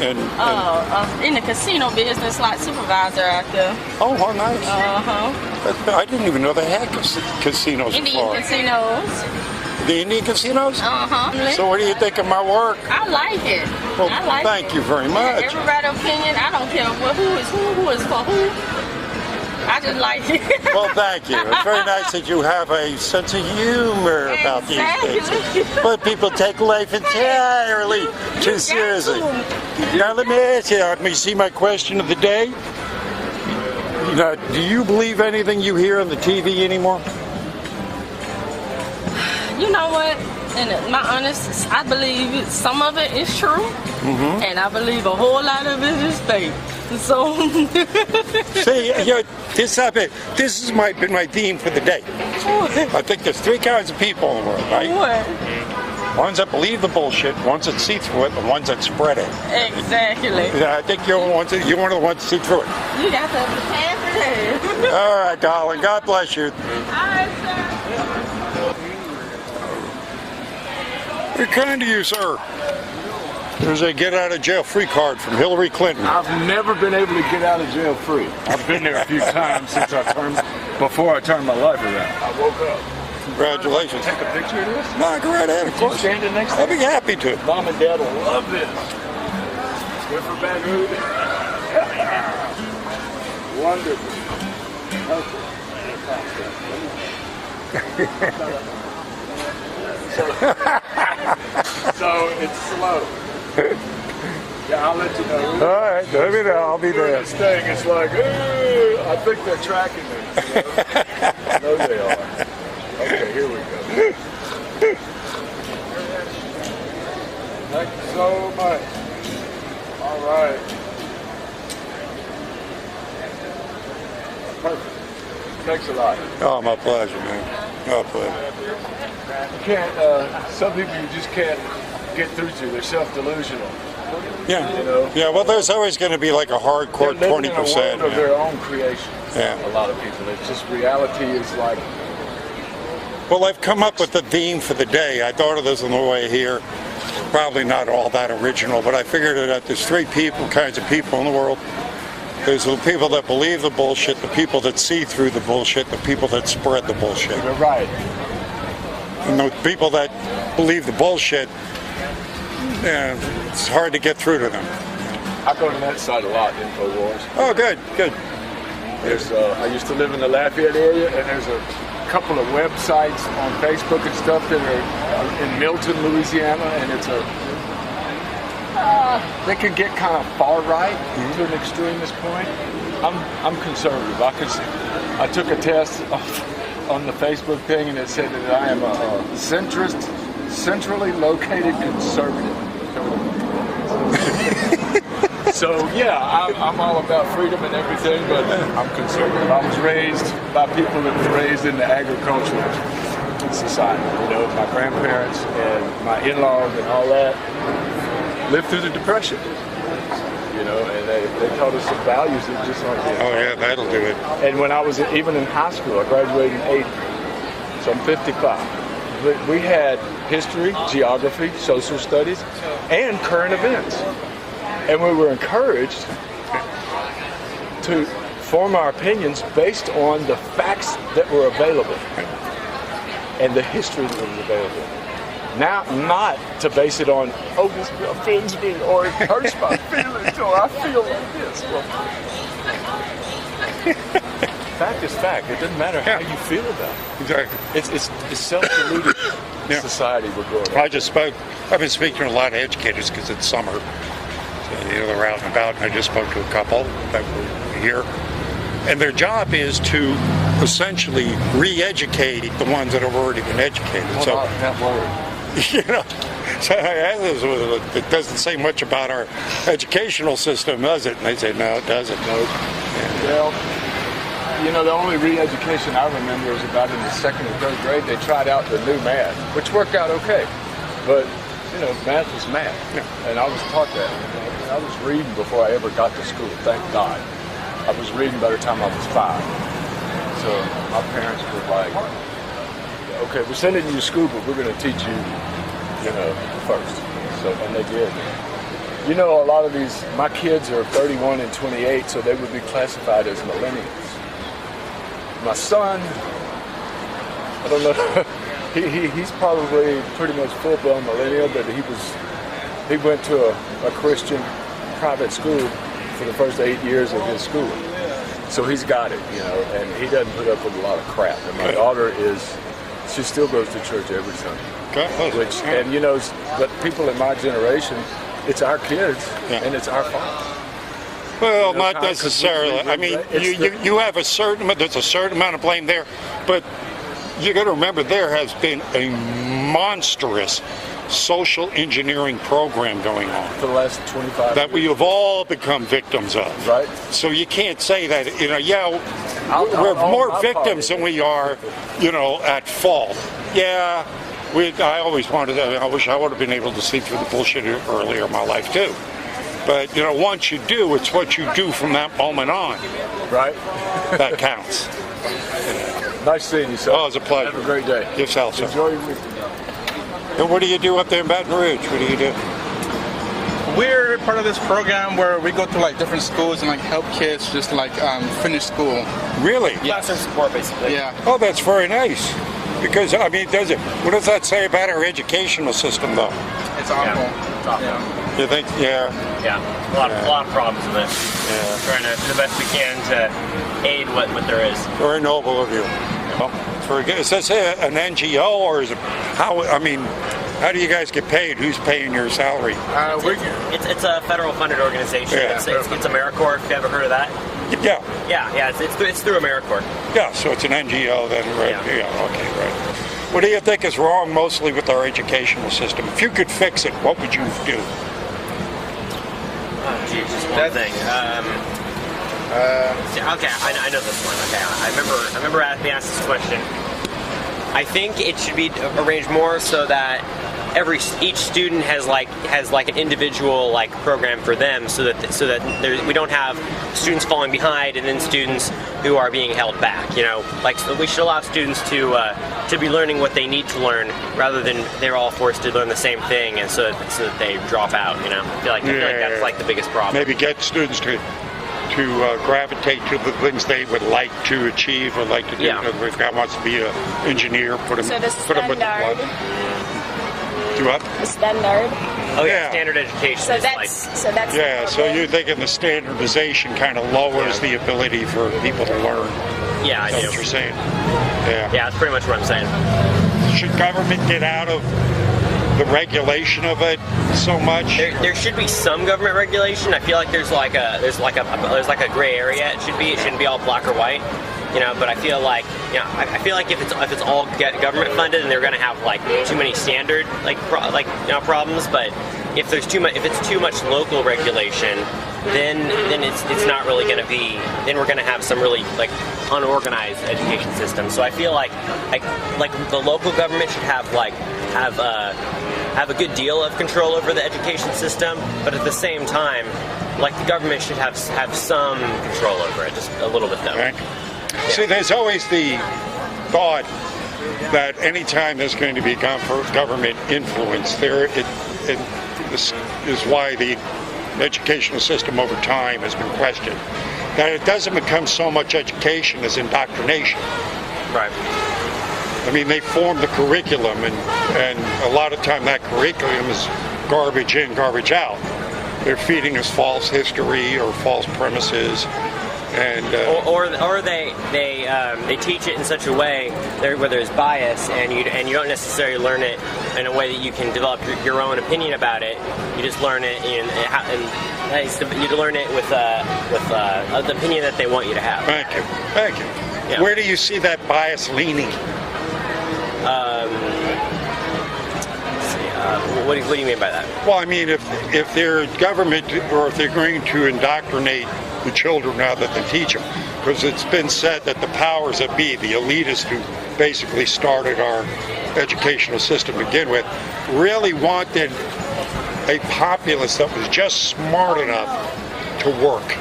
In the casino business, like supervisor out there. Oh, how nice. Uh-huh. I didn't even know they had casinos in Indian Florida. casinos. The Indian casinos? Uh-huh. So what do you think of my work? I like it. Well, I like thank it. you very much. Everybody's opinion, I don't care who is for who. I just like it. Well, thank you. It's very nice that you have a sense of humor about these things. But people take life entirely too seriously. Now, let me ask you, let me see my question of the day. Now, do you believe anything you hear on the TV anymore? You know what? In my honest, I believe some of it is true, and I believe a whole lot of it is fake. So, see, this has been my theme for the day. I think there's three kinds of people in the world, right? What? Ones that believe the bullshit, ones that see through it, and ones that spread it. Exactly. Yeah, I think you're one of the ones that see through it. You got to prepare for that. All right, darling. God bless you. All right, sir. We're kind to you, sir. There's a get out of jail free card from Hillary Clinton. I've never been able to get out of jail free. I've been there a few times before I turned my life around. I woke up. Congratulations. Take a picture of this? No, go right ahead, of course. Standing next to I'd be happy to. Mom and Dad will love this. Good for bad mood. Wonderful. So it's slow. Yeah, I'll let you know. All right, let me know. I'll be there. This thing is like, I think they're tracking me. You know? I know they are. Okay, here we go. Thank you so much. All right. Perfect. Thanks a lot. Oh, my pleasure, man. My pleasure. You can't, some people you just can't get through to. They're self-delusional. Yeah. You know? Yeah, well, there's always going to be like a hardcore 20%. They're living in a world of their own creation. Yeah. A lot of people. It's just reality is like. Well, I've come up with the theme for the day. I thought of this on the way here. Probably not all that original, but I figured it out. There's three kinds of people in the world. There's the people that believe the bullshit, the people that see through the bullshit, the people that spread the bullshit. You're right. And the people that believe the bullshit, it's hard to get through to them. I go to that site a lot, InfoWars. Oh, good, good. There's, I used to live in the Lafayette area, and there's a couple of websites on Facebook and stuff that are in Milton, Louisiana, and it's they can get kind of far right to an extremist point. I'm conservative. I took a test on the Facebook thing, and it said that I am a centrist, centrally located conservative. So yeah, I'm all about freedom and everything, but I'm conservative. I was raised by people that were raised in the agricultural society. You know, my grandparents and my in-laws and all that lived through the Depression. You know, and they taught us some values that just aren't there. Oh yeah, that'll do it. And when I was even in high school, I graduated in '80, so I'm 55. We had history, geography, social studies, and current events. And we were encouraged to form our opinions based on the facts that were available and the history that was available. Now, not to base it on, oh, this offends me, or it hurts my feelings, or I feel like this. Well, fact is fact. It doesn't matter how you feel about it. Exactly. It's self-deluded society we're growing up. I've been speaking to a lot of educators because it's summer. So, they're out and about, and I just spoke to a couple that were here. And their job is to essentially re-educate the ones that have already been educated. What about that word? So I asked this, it doesn't say much about our educational system, does it? And they say, no, it doesn't. No. Well, the only re-education I remember was about in the 2nd and 3rd grade. They tried out the new math, which worked out okay. But, math was math. Yeah. And I was taught that. I was reading before I ever got to school, thank God. I was reading by the time I was 5. So my parents were like, okay, we're sending you to school, but we're going to teach you, first. So, and they did. You know, a lot of these, my kids are 31 and 28, so they would be classified as millennials. My son, I don't know, he's probably pretty much full-blown millennial, but he went to a Christian private school for the first 8 years of his school. So he's got it, you know, and he doesn't put up with a lot of crap. And my daughter she still goes to church every Sunday. And you know, but people in my generation, it's our kids and it's our fault. Well, not necessarily. I mean, you have there's a certain amount of blame there, but you got to remember there has been a monstrous social engineering program going on for the last 25 that we have all become victims of. Right. So you can't say that, you know, we're more victims than we are, you know, at fault. Yeah. I always wanted. I wish I would have been able to see through the bullshit earlier in my life too. But you know, once you do, it's what you do from that moment on. Right. That counts. Nice seeing you, sir. Oh, it was a pleasure. Have a great day. Yourself, sir. Enjoy your weekend. And what do you do up there in Baton Rouge? What do you do? We're part of this program where we go to like different schools and like help kids just like finish school. Really? Yeah. Classroom support, basically. Yeah. Oh, that's very nice. Because, I mean, what does that say about our educational system, though? It's awful. Yeah, it's awful. Yeah. You think? Yeah. Yeah, a lot of problems with it. Yeah. Trying to do the best we can to aid what there is. Very noble of you. Well, very good. Is this an NGO or is it how do you guys get paid? Who's paying your salary? It's a federal funded organization. Yeah. It's AmeriCorps. If you ever heard of that? Yeah. Yeah. It's through AmeriCorps. Yeah. So it's an NGO then, right? Yeah. Okay. Right. What do you think is wrong mostly with our educational system? If you could fix it, what would you do? Oh, geez, just one thing. Okay, I know this one. Okay, I remember being asked this question. I think it should be arranged more so that each student has like an individual like program for them, so that we don't have students falling behind and then students who are being held back. You know, like we should allow students to be learning what they need to learn rather than they're all forced to learn the same thing, and so that they drop out. You know, I feel like that's like the biggest problem. Maybe get students to gravitate to the things they would like to achieve or like to do. Yeah. If a guy wants to be an engineer, put him with the blood. Do what? The standard. Oh yeah, standard education. So that's yeah. So you're thinking the standardization kind of lowers the ability for people to learn. Yeah, I That's do. what you're saying. Yeah. Yeah, that's pretty much what I'm saying. Should government get out of the regulation of it so much? There should be some government regulation. I feel like there's like a gray area. It shouldn't be all black or white. You know, but I feel like if it's all government funded, and they're going to have like too many standard problems. But if it's too much local regulation, then it's not really going to be. Then we're going to have some really like unorganized education system. So I feel like the local government should have a good deal of control over the education system, but at the same time, like the government should have some control over it, just a little bit though. Right. Yeah. See, there's always the thought that anytime there's going to be government influence, this is why the educational system over time has been questioned. That it doesn't become so much education as indoctrination. Right. I mean, they form the curriculum, and a lot of time that curriculum is garbage in, garbage out. They're feeding us false history or false premises. And or they teach it in such a way where there's bias, and you don't necessarily learn it in a way that you can develop your own opinion about it. You just learn it and you learn it with the opinion that they want you to have. Thank you. Yeah. Where do you see that bias leaning? What do you mean by that? Well, I mean, if they're government or if they're going to indoctrinate the children now that they teach them, because it's been said that the powers that be, the elitists who basically started our educational system to begin with, really wanted a populace that was just smart enough to work,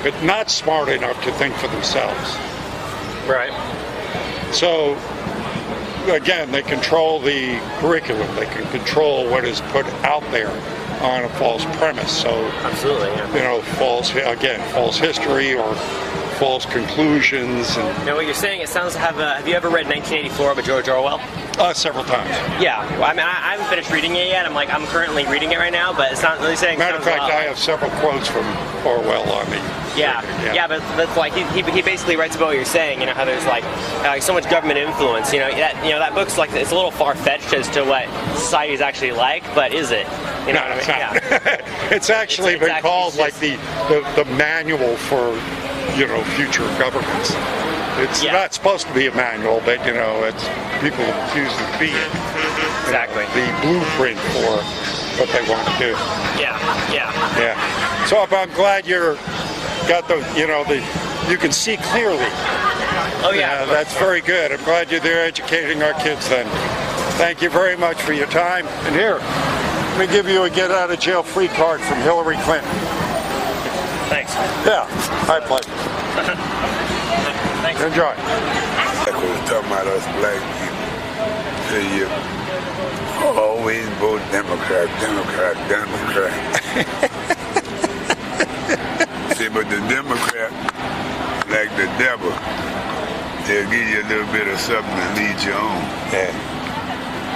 but not smart enough to think for themselves. Right. So, again, they control the curriculum. They can control what is put out there on a false premise. So, Absolutely. Yeah. false history or false conclusions. And Now, what you're saying, it sounds have you ever read 1984 by George Orwell? several times. Yeah. Well, I mean, I haven't finished reading it yet. I'm currently reading it right now, but it's not really saying. Matter of fact, I have several quotes from Orwell on me. Yeah, but that's like he basically writes about what you're saying. How there's like so much government influence. That book's like it's a little far fetched as to what society is actually like, but is it? You know what I mean? Yeah. It's actually been called like the manual for future governments. It's not supposed to be a manual, but it's people choose to be it. Exactly. The blueprint for what they want to do. Yeah. So I'm glad you're got you can see clearly. Oh yeah. That's very good. I'm glad you're there educating our kids then. Thank you very much for your time. And here, let me give you a get out of jail free card from Hillary Clinton. Thanks. Yeah, my pleasure. Thanks. Enjoy. Like we was talking about us black people. So you always vote Democrat. See, but the Democrat, like the devil, they'll give you a little bit of something to lead you on.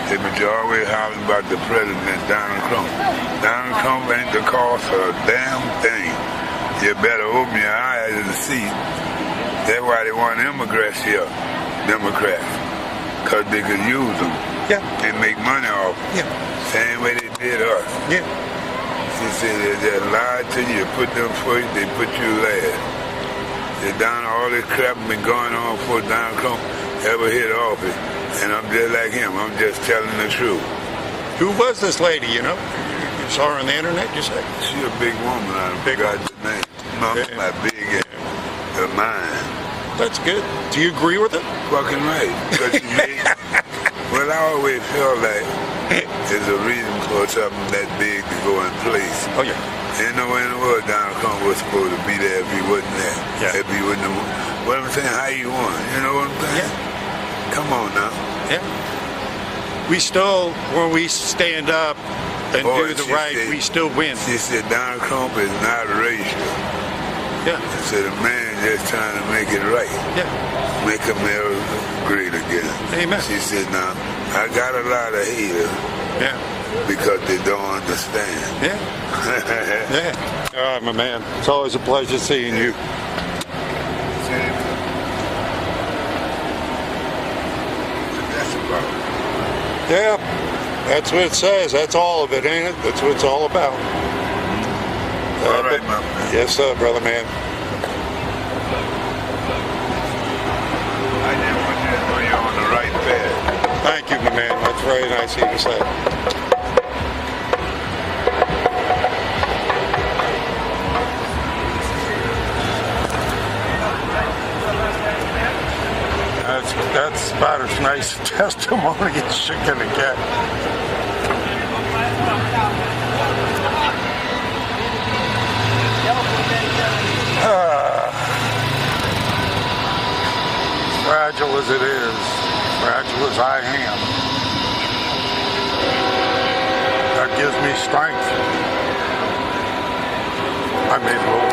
See, but you're always hollering about the president, Donald Trump. Donald Trump ain't the cause of a damn thing. You better open your eyes and see. That's why they want immigrants here, Democrats, because they could use them. Yeah. And make money off them. Yeah. Same way they did us. Yeah. She said they lied to you, put them first, they put you last. They done all this crap been going on before Donald Trump ever hit office. And I'm just like him, I'm just telling the truth. Who was this lady, You saw her on the internet, you said? She a big woman, I forgot the name. Not my big her mind. That's good. Do you agree with it? Fucking right. Because she made, well, I always felt like there's a reason for something that big to go in place. Oh, yeah. Ain't no way in the world Donald Trump was supposed to be there if he wasn't there. Yeah. If he wouldn't have, what I'm saying, how you won? You know what I'm saying? Yeah. Come on now. Yeah. We still, when we stand up and do the right, we still win. She said Donald Trump is not racial. Yeah. She said a man just trying to make it right. Yeah. Make America great again. Amen. She said, now, I got a lot of haters. Yeah. Because they don't understand. Yeah. Yeah. All right, my man. It's always a pleasure seeing you. That's about it. Yeah. That's what it says. That's all of it, ain't it? That's what it's all about. All right, my man. Yes, sir, brother man. I just want you to know you're on the right path. Thank you, my man. That's very nice of you to say. That's about as nice a testimony as you're gonna get. Fragile as it is, fragile as I am, that gives me strength. I made a little